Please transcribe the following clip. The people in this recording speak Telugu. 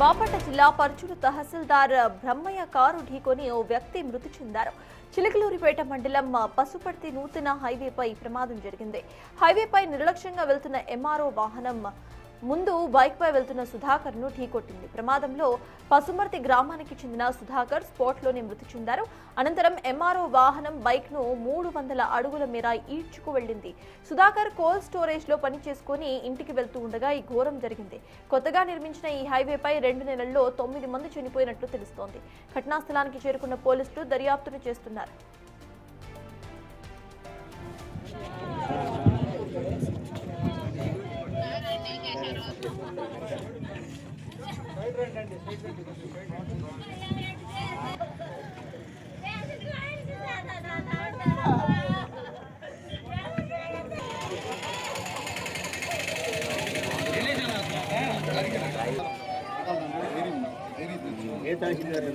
బాపట్ల జిల్లా పర్చూరు తహసీల్దార్ బ్రహ్మయ్య కారు ఢీకొని ఓ వ్యక్తి మృతి చెందారు. చిలకలూరిపేట మండలం పసుపర్తి నూతన హైవేపై ప్రమాదం జరిగింది. హైవేపై నిర్లక్ష్యంగా వెళ్తున్న ఎంఆర్ఓ వాహనం ముందు బైక్పై వెళ్తున్న సుధాకర్ ను ఢీకొట్టింది. ప్రమాదంలో పసుమర్తి గ్రామానికి చెందిన సుధాకర్ స్పాట్లోనే మృతి చెందారు. అనంతరం ఎంఆర్ఓ వాహనం బైక్ ను 300 అడుగుల మేర ఈడ్చుకు వెళ్లింది. సుధాకర్ కోల్డ్ స్టోరేజ్ లో పని చేసుకుని ఇంటికి వెళ్తూ ఉండగా ఈ ఘోరం జరిగింది. కొత్తగా నిర్మించిన ఈ హైవేపై 2 నెలల్లో 9 మంది చనిపోయినట్లు తెలుస్తోంది. ఘటనా స్థలానికి చేరుకున్న పోలీసులు దర్యాప్తును చేస్తున్నారు. ఏ తహసీల్దార్